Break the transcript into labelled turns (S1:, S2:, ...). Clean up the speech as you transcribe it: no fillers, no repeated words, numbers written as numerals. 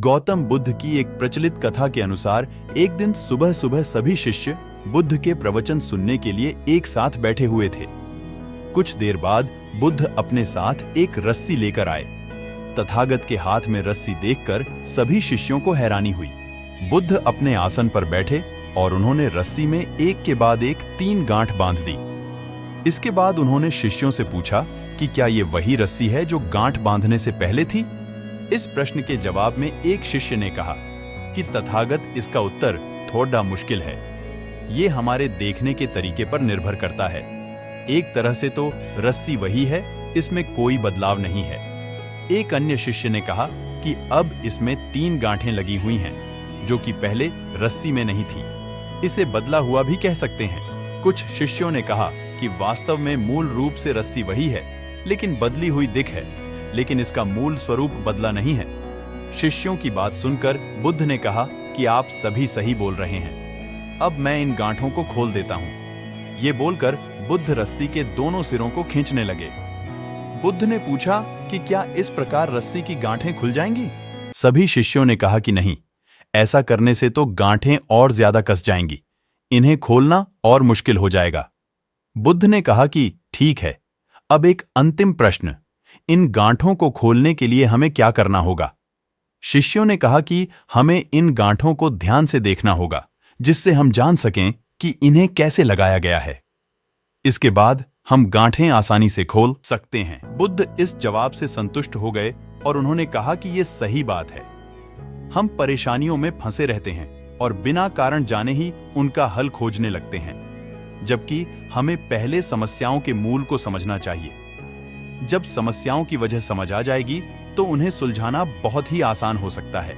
S1: गौतम बुद्ध की एक प्रचलित कथा के अनुसार एक दिन सुबह सुबह सभी शिष्य बुद्ध के प्रवचन सुनने के लिए एक साथ बैठे हुए थे। कुछ देर बाद बुद्ध अपने साथ एक रस्सी लेकर आए। तथागत के हाथ में रस्सी देखकर सभी शिष्यों को हैरानी हुई। बुद्ध अपने आसन पर बैठे और उन्होंने रस्सी में एक के बाद एक 3 गांठ बांध दी। इसके बाद उन्होंने शिष्यों से पूछा कि क्या ये वही रस्सी है जो गांठ बांधने से पहले थी। इस प्रश्न के जवाब में एक शिष्य ने कहा कि तथागत, इसका उत्तर थोड़ा मुश्किल है। ये हमारे देखने के तरीके पर निर्भर करता है। एक तरह से तो रस्सी वही है, इसमें कोई बदलाव नहीं है। एक अन्य शिष्य ने कहा कि अब इसमें 3 गांठें लगी हुई हैं, जो कि पहले रस्सी में नहीं थी। इसे बदला हुआ भी कह सकते हैं। कुछ शिष्यों ने कहा कि वास्तव में मूल रूप से रस्सी वही है, लेकिन बदली हुई दिख है, लेकिन इसका मूल स्वरूप बदला नहीं है। शिष्यों की बात सुनकर बुद्ध ने कहा कि आप सभी सही बोल रहे हैं। अब मैं इन गांठों को खोल देता हूं। ये बोलकर बुद्ध रस्सी के दोनों सिरों को खींचने लगे। बुद्ध ने पूछा कि क्या इस प्रकार रस्सी की गांठें खुल जाएंगी? सभी शिष्यों ने कहा कि नहीं, ऐसा करने से तो गांठें और ज्यादा कस जाएंगी। इन्हें खोलना और मुश्किल हो जाएगा। बुद्ध ने कहा कि ठीक है, अब एक अंतिम प्रश्न, इन गांठों को खोलने के लिए हमें क्या करना होगा? शिष्यों ने कहा कि हमें इन गांठों को ध्यान से देखना होगा, जिससे हम जान सकें कि इन्हें कैसे लगाया गया है। इसके बाद हम गांठें आसानी से खोल सकते हैं। बुद्ध इस जवाब से संतुष्ट हो गए और उन्होंने कहा कि यह सही बात है। हम परेशानियों में फंसे रहते हैं और बिना कारण जाने ही उनका हल खोजने लगते हैं, जबकि हमें पहले समस्याओं के मूल को समझना चाहिए। जब समस्याओं की वजह समझ आ जाएगी तो उन्हें सुलझाना बहुत ही आसान हो सकता है।